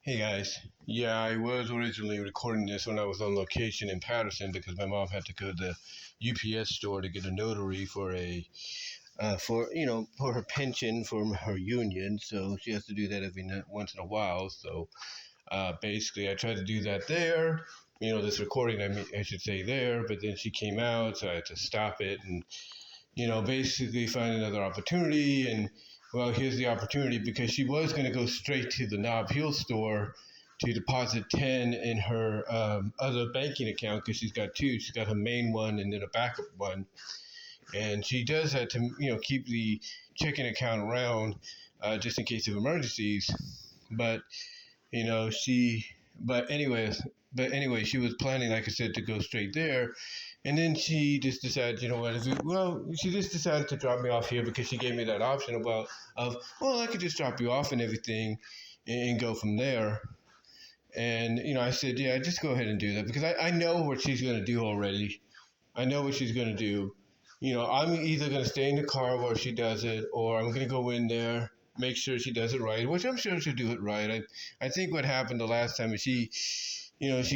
Hey guys. Yeah, I was originally recording this when I was on location in Patterson because my mom had to go to the UPS store to get a notary for for her pension from her union. So she has to do that once in a while. So basically, I tried to do that there. This recording, I should say there, but then she came out, so I had to stop it and basically find another opportunity. And well, here's the opportunity because she was going to go straight to the Knob Hill store to deposit 10 in her other banking account because she's got two. She's got her main one and then a backup one. And she does that to, keep the checking account around just in case of emergencies. But, but anyway, she was planning, like I said, to go straight there. And then she just decided, she just decided to drop me off here because she gave me that option I could just drop you off and everything and go from there. And, I said, yeah, just go ahead and do that because I know what she's going to do already. I know what she's going to do. I'm either going to stay in the car while she does it or I'm going to go in there, make sure she does it right, which I'm sure she'll do it right. I think what happened the last time is she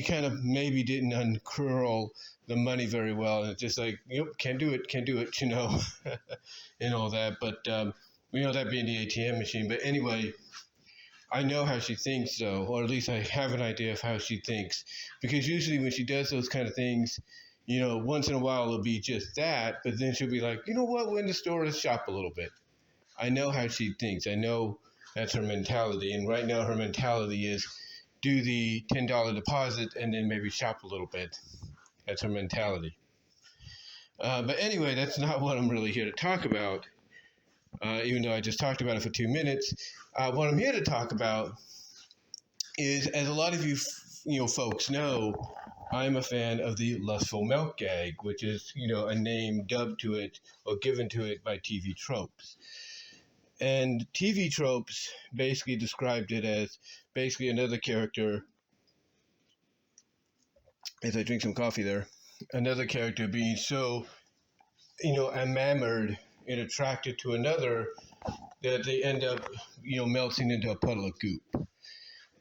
kind of maybe didn't uncurl the money very well. And it's just like, can't do it, and all that. But, that being the ATM machine. But anyway, I know how she thinks, though, or at least I have an idea of how she thinks. Because usually when she does those kind of things, once in a while it'll be just that. But then she'll be like, you know what, we're in the store, let's shop a little bit. I know how she thinks. I know that's her mentality. And right now her mentality is do the $10 deposit and then maybe shop a little bit. That's her mentality. But anyway, that's not what I'm really here to talk about, even though I just talked about it for 2 minutes. What I'm here to talk about is, as a lot of you folks know, I'm a fan of the Lustful milk gag, which is, a name dubbed to it or given to it by TV Tropes. And TV Tropes basically described it as basically another character, as I drink some coffee there, another character being so, enamored and attracted to another that they end up, melting into a puddle of goop.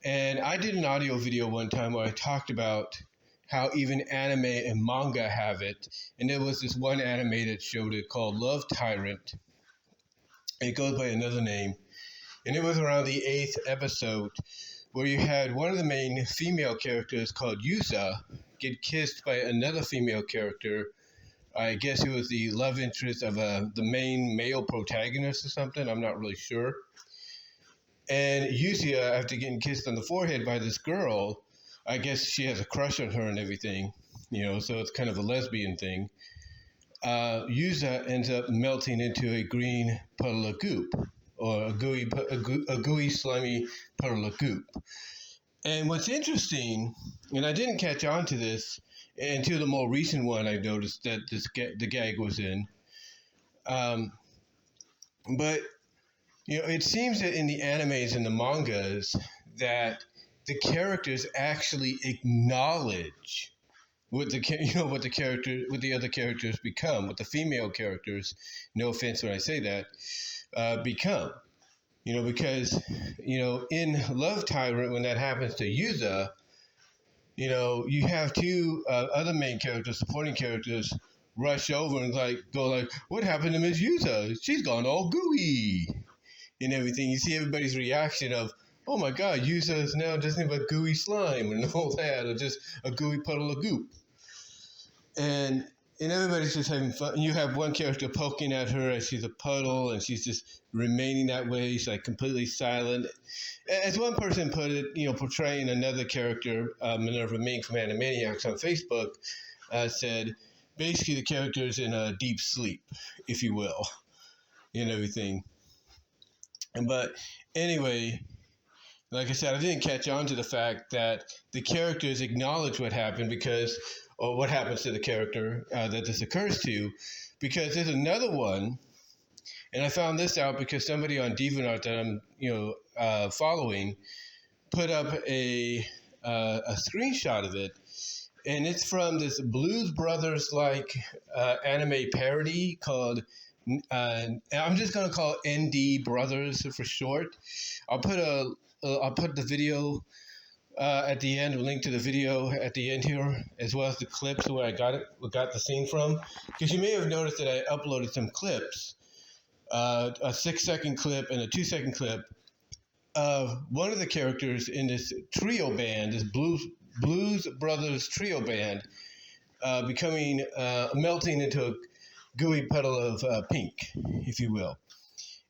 And I did an audio video one time where I talked about how even anime and manga have it. And there was this one anime that showed it called Love Tyrant. It goes by another name. And it was around the 8th episode where you had one of the main female characters called Yusa get kissed by another female character. I guess it was the love interest of the main male protagonist or something. I'm not really sure. And Yusa, after getting kissed on the forehead by this girl, I guess she has a crush on her and everything, so it's kind of a lesbian thing. Yusa ends up melting into a green puddle of goop, or a gooey, slimy puddle of goop. And what's interesting, and I didn't catch on to this until the more recent one I noticed that the gag was in. But, it seems that in the animes and the mangas that the characters actually acknowledge what the other characters become, what the female characters, no offense when I say that, become. Because, in Love Tyrant, when that happens to Yusa, you have two other main characters, supporting characters, rush over and go, what happened to Miss Yusa? She's gone all gooey and everything. You see everybody's reaction of, oh my God, Yusa is now just nothing but gooey slime and all that, or just a gooey puddle of goop. And everybody's just having fun. You have one character poking at her as she's a puddle, and she's just remaining that way. She's completely silent. As one person put it, portraying another character, Minerva Mink from Animaniacs on Facebook, said, basically the character is in a deep sleep, if you will, and everything. But anyway, like I said, I didn't catch on to the fact that the characters acknowledge what happened or what happens to the character that this occurs to, because there's another one, and I found this out because somebody on DeviantArt that I'm, following put up a screenshot of it, and it's from this Blues Brothers anime parody called I'm just going to call it ND Brothers for short. I'll put a I'll put the video at the end, a link to the video at the end here, as well as the clips where I got the scene from. Because you may have noticed that I uploaded some clips, a 6-second clip and a 2-second clip of one of the characters in this trio band, this Blues Brothers trio band, becoming melting into a gooey puddle of pink, if you will.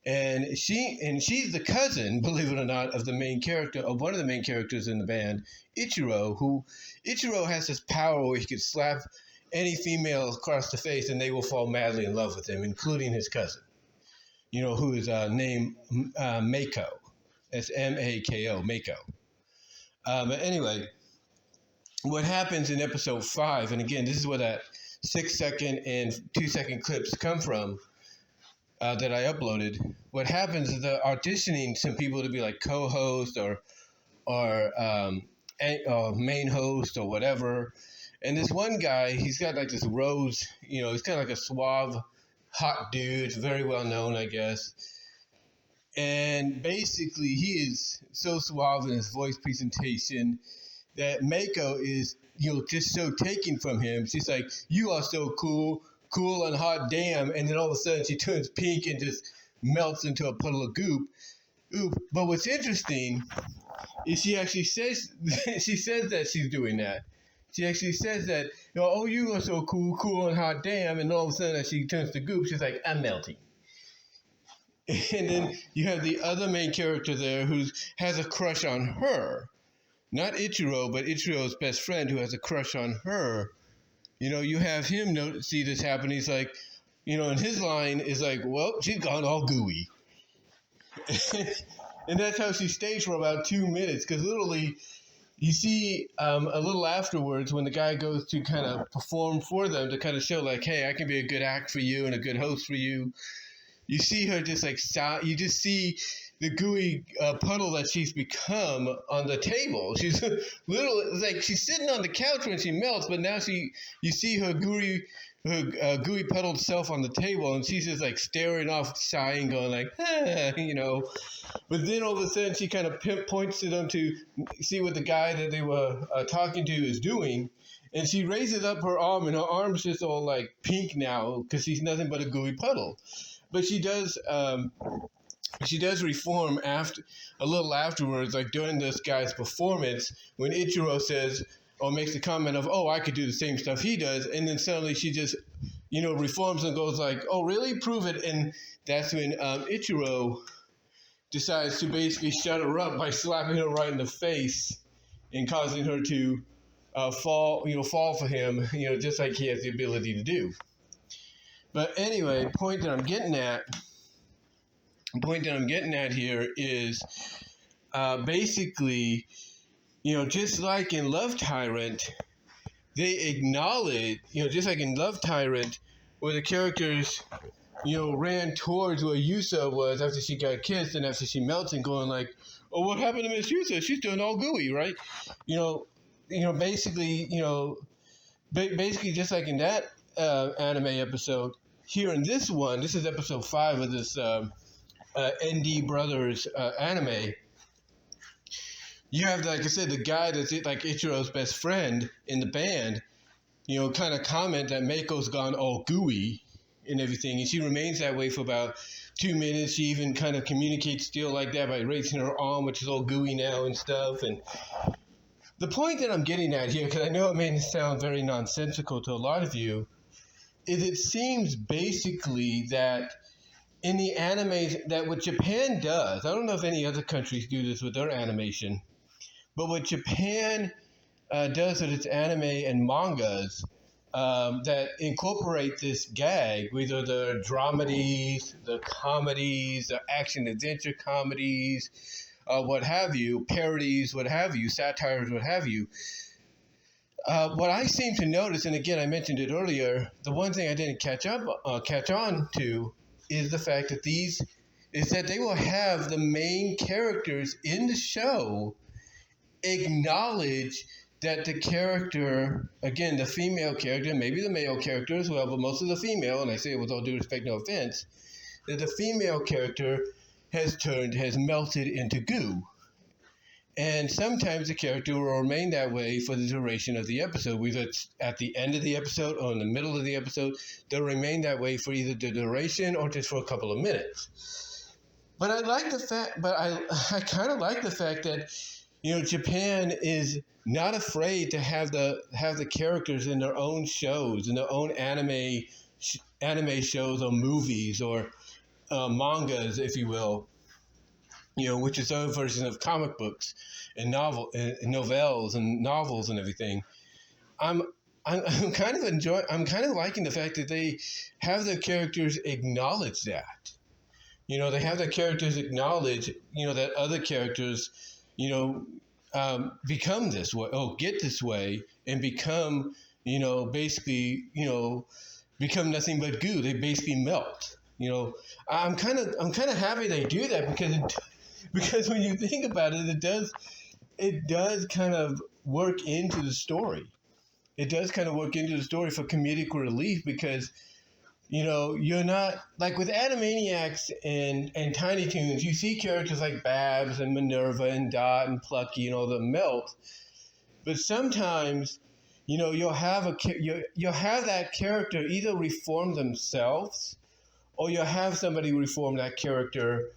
And she's the cousin, believe it or not, of one of the main characters in the band, Ichiro, who Ichiro has this power where he could slap any female across the face and they will fall madly in love with him, including his cousin, who is named Mako. That's Mako, Mako. But anyway, what happens in episode 5, and again, this is where that 6-second and 2-second clips come from, that I uploaded. What happens is they're auditioning some people to be like co-host or main host or whatever. And this one guy, he's got like this rose, he's kind of like a suave, hot dude, very well known, I guess. And basically, he is so suave in his voice presentation that Mako is, just so taken from him. She's like, "You are so cool and hot, damn." And then all of a sudden she turns pink and just melts into a puddle of goop. But what's interesting is she actually says, she says that she's doing that. She actually says that, "Oh, you are so cool and hot, damn." And all of a sudden as she turns to goop, she's like, "I'm melting." And then you have the other main character there who has a crush on her. Not Ichiro, but Ichiro's best friend who has a crush on her. You have him see this happen. He's like, and his line is like, "Well, she's gone all gooey." And that's how she stays for about 2 minutes. Because literally, you see a little afterwards when the guy goes to kind of perform for them to kind of show like, "Hey, I can be a good act for you and a good host for you." You see her just like, you just see the gooey puddle that she's become on the table. She's literally like she's sitting on the couch when she melts, but now you see her gooey puddled self on the table, and she's just like staring off, sighing, going like, But then all of a sudden she kind of points to them to see what the guy that they were talking to is doing, and she raises up her arm, and her arm's just all like pink now because she's nothing but a gooey puddle. But she does reform a little afterwards, like during this guy's performance, when Ichiro says or makes the comment of, "Oh, I could do the same stuff he does," and then suddenly she just, reforms and goes like, "Oh, really? Prove it." And that's when Ichiro decides to basically shut her up by slapping her right in the face and causing her to fall for him, just like he has the ability to do. But anyway, point that I'm getting at here is basically, just like in Love Tyrant, they acknowledge, just like in Love Tyrant, where the characters, ran towards where Yusa was after she got kissed and after she melted, going like, "Oh, what happened to Miss Yusa? She's doing all gooey, right?" Basically, basically just like in that anime episode, here in this one, this is episode 5 of this ND Brothers anime. You have, like I said, the guy that's like Ichiro's best friend in the band, kind of comment that Mako's gone all gooey and everything, and she remains that way for about 2 minutes. She even kind of communicates still like that by raising her arm, which is all gooey now and stuff. And the point that I'm getting at here, because I know it may sound very nonsensical to a lot of you, is it seems basically that in the animes, that what Japan does, I don't know if any other countries do this with their animation, but what Japan does with its anime and mangas that incorporate this gag, whether the dramedies, the comedies, the action-adventure comedies, what have you, parodies, what have you, satires, what have you. What I seem to notice, and again, I mentioned it earlier, the one thing I didn't catch on to is the fact that they will have the main characters in the show acknowledge that the character, again, the female character, maybe the male character as well, but most of the female, and I say it with all due respect, no offense, that the female character has melted into goo. And sometimes the character will remain that way for the duration of the episode. Whether it's at the end of the episode or in the middle of the episode, they'll remain that way for either the duration or just for a couple of minutes. But I like the fact, I kind of like the fact that, Japan is not afraid to have the characters in their own shows, in their own anime shows or movies or mangas, if you will. Which is their version of comic books and novels and novels and everything. I'm kind of liking the fact that they have their characters acknowledge that. They have their characters acknowledge, that other characters, become this way, get this way, and become, basically, become nothing but goo. They basically melt. I'm kind of happy they do that because when you think about it, it does kind of work into the story. It does kind of work into the story for comedic relief because, you're not, like with Animaniacs and Tiny Toons, you see characters like Babs and Minerva and Dot and Plucky and all the melt. But sometimes, you'll have that character either reform themselves or you'll have somebody reform that character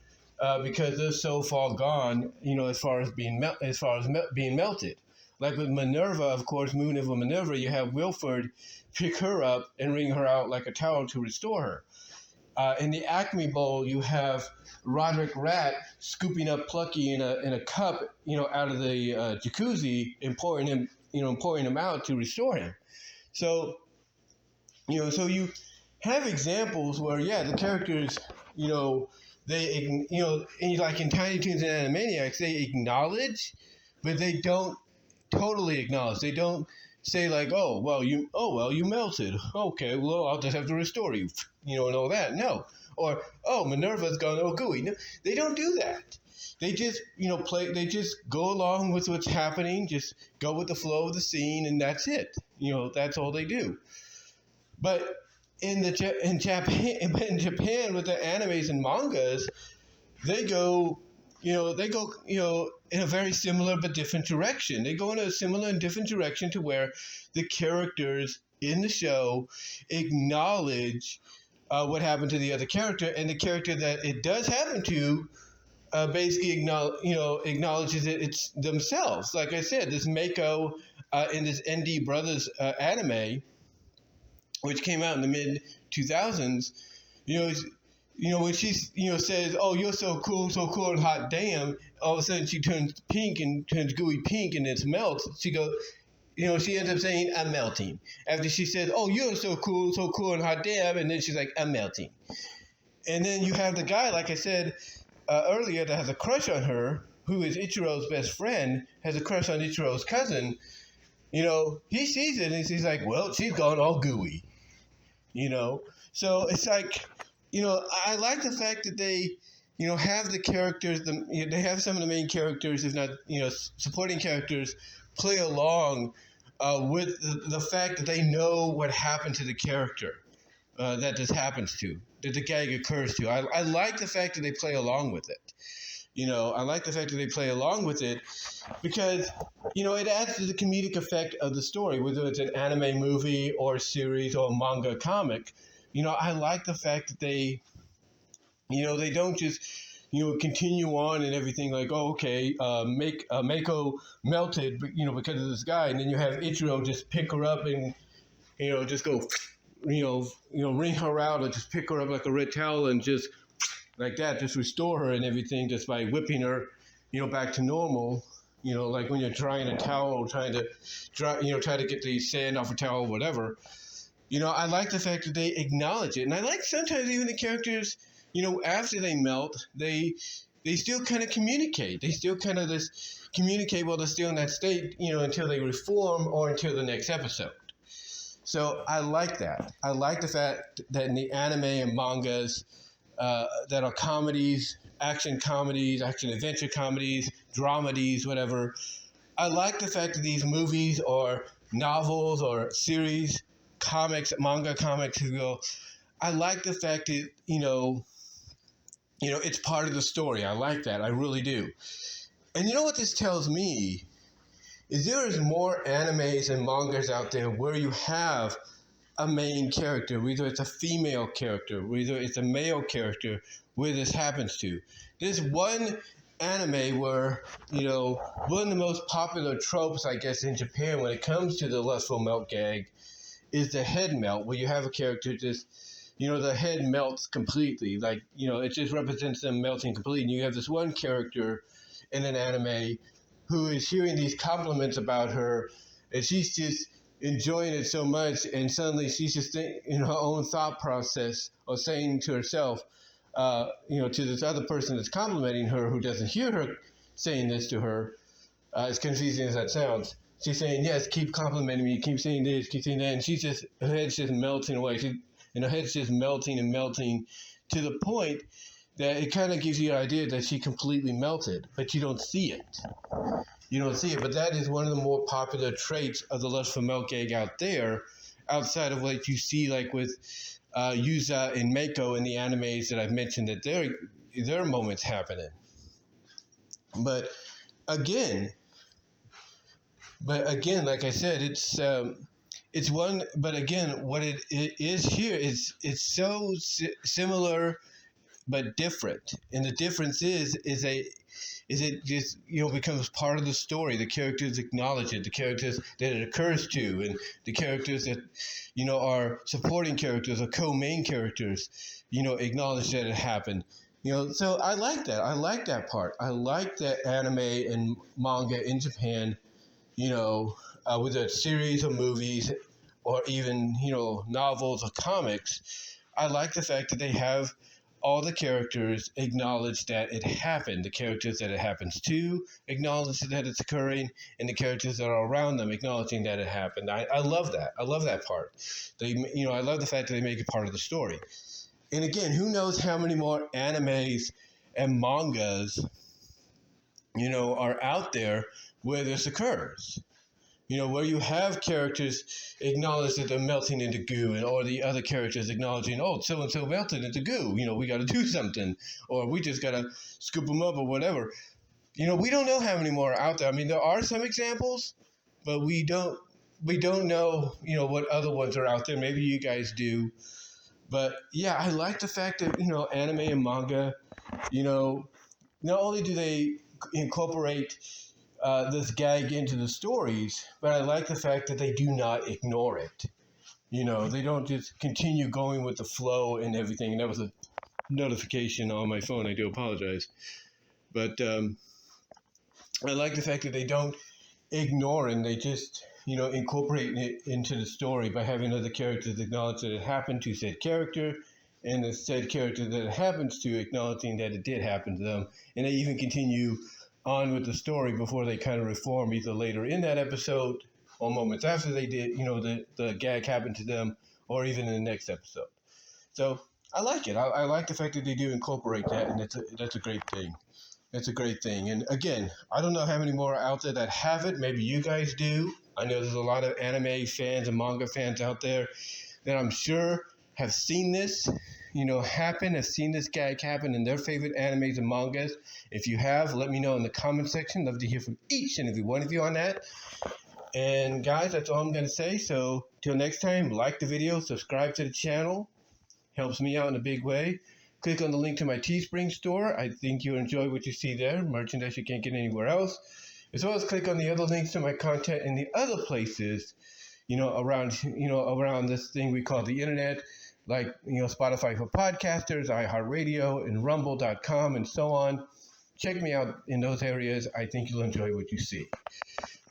because they're so far gone, as far as being melted. Like with Minerva, of course, Moon of Minerva, you have Wilford pick her up and wring her out like a towel to restore her. In the Acme Bowl, you have Roderick Rat scooping up Plucky in a cup, out of the jacuzzi and pouring him out to restore him. So, so you have examples where, the characters, they, like in Tiny Toons and Animaniacs, they acknowledge, but they don't totally acknowledge. They don't say like, you melted. Okay, well, I'll just have to restore you, and all that. No. Or, Minerva's gone, gooey. No, they don't do that. They just, they just go along with what's happening, just go with the flow of the scene, and that's it. That's all they do. But in Japan with the animes and mangas, they go in a very similar but different direction. They go in a similar and different direction to where the characters in the show acknowledge what happened to the other character, and the character that it does happen to basically acknowledges it's themselves. Like I said, this Mako in this ND Brothers anime, which came out in the mid 2000s, when she says, "Oh, you're so cool and hot, damn," all of a sudden she turns pink and turns gooey pink and it melts. She goes, she ends up saying, "I'm melting." After she says, "Oh, you're so cool and hot, damn," and then she's like, "I'm melting." And then you have the guy, like I said earlier, that has a crush on her, who is Ichiro's best friend, has a crush on Ichiro's cousin. He sees it and he's like, "Well, she's gone all gooey." So it's like, I like the fact that they, have the characters, they have some of the main characters, if not, supporting characters, play along with the fact that they know what happened to the character that this happens to, that the gag occurs to. I like the fact that they play along with it. I like the fact that they play along with it because, it adds to the comedic effect of the story, whether it's an anime movie or series or manga comic. I like the fact that they, they don't just, continue on and everything like, Mako melted, because of this guy. And then you have Ichiro just pick her up and, just go, wring her out or just pick her up like a red towel and just like that, just restore her and everything just by whipping her, back to normal. Like when you're drying a towel, trying to try to get the sand off a towel, whatever. I like the fact that they acknowledge it. And I like sometimes even the characters, after they melt, they still kind of communicate. They still kind of just communicate while they're still in that state, until they reform or until the next episode. So I like that. I like the fact that in the anime and mangas that are comedies, action adventure comedies, dramedies, whatever, I like the fact that these movies or novels or series, comics, manga comics, I like the fact that, it's part of the story. I like that. I really do. And you know what this tells me? Is there is more animes and mangas out there where you have a main character, whether it's a female character, whether it's a male character, where this happens to. There's one anime where, one of the most popular tropes, I guess, in Japan when it comes to the lustful melt gag is the head melt, where you have a character just, the head melts completely. Like, it just represents them melting completely. And you have this one character in an anime who is hearing these compliments about her, and she's just enjoying it so much, and suddenly she's just in her own thought process or saying to herself, to this other person that's complimenting her who doesn't hear her saying this to her, as confusing as that sounds, she's saying, yes, keep complimenting me, keep saying this, keep saying that, and her head's just melting away. And her head's just melting and melting to the point that it kind of gives you an idea that she completely melted, but you don't see it. You don't see it, but that is one of the more popular traits of the lustful melt gag out there, outside of what you see like with Yuza and Meiko in the animes that I've mentioned, that their moments happening. But again, like I said, it's one. But again, what it is here is it's so similar but different, and the difference is it just becomes part of the story. The characters acknowledge it, the characters that it occurs to, and the characters that are supporting characters or co-main characters acknowledge that it happened. So I like that. I like that part. I like that anime and manga in Japan, with a series of movies or even novels or comics. I like the fact that they have all the characters acknowledge that it happened. The characters that it happens to acknowledge that it's occurring, and the characters that are around them acknowledging that it happened. I love that. I love that part. I love the fact that they make it part of the story. And again, who knows how many more animes and mangas, are out there where this occurs. Where you have characters acknowledge that they're melting into goo, or the other characters acknowledging, oh, so-and-so melted into goo, we got to do something, or we just got to scoop them up or whatever. We don't know how many more are out there. I mean, there are some examples, but we don't know, what other ones are out there. Maybe you guys do. But yeah, I like the fact that, anime and manga, not only do they incorporate this gag into the stories, but I like the fact that they do not ignore it. They don't just continue going with the flow and everything. And that was a notification on my phone. I do apologize. But I like the fact that they don't ignore it, and they just, incorporate it into the story by having other characters acknowledge that it happened to said character, and the said character that it happens to acknowledging that it did happen to them. And they even continue on with the story before they kind of reform, either later in that episode or moments after they did, the gag happened to them, or even in the next episode. So I like it. I like the fact that they do incorporate that, and that's a great thing. It's a great thing. And again, I don't know how many more are out there that have it. Maybe you guys do. I know there's a lot of anime fans and manga fans out there that I'm sure have seen this, happen, have seen this gag happen in their favorite animes and mangas. If you have, let me know in the comment section. Love to hear from each and every one of you on that. And guys, that's all I'm going to say. So till next time, like the video, subscribe to the channel. Helps me out in a big way. Click on the link to my Teespring store. I think you'll enjoy what you see there. Merchandise you can't get anywhere else. As well as click on the other links to my content in the other places, around this thing we call the internet, like, Spotify for podcasters, iHeartRadio, and Rumble.com, and so on. Check me out in those areas. I think you'll enjoy what you see.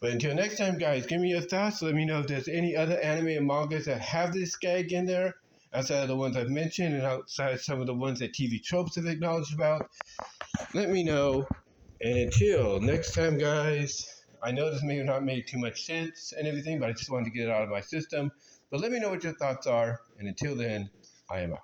But until next time, guys, give me your thoughts. Let me know if there's any other anime and mangas that have this gag in there, outside of the ones I've mentioned and outside some of the ones that TV Tropes have acknowledged about. Let me know. And until next time, guys, I know this may have not made too much sense and everything, but I just wanted to get it out of my system. But let me know what your thoughts are. And until then, I am out.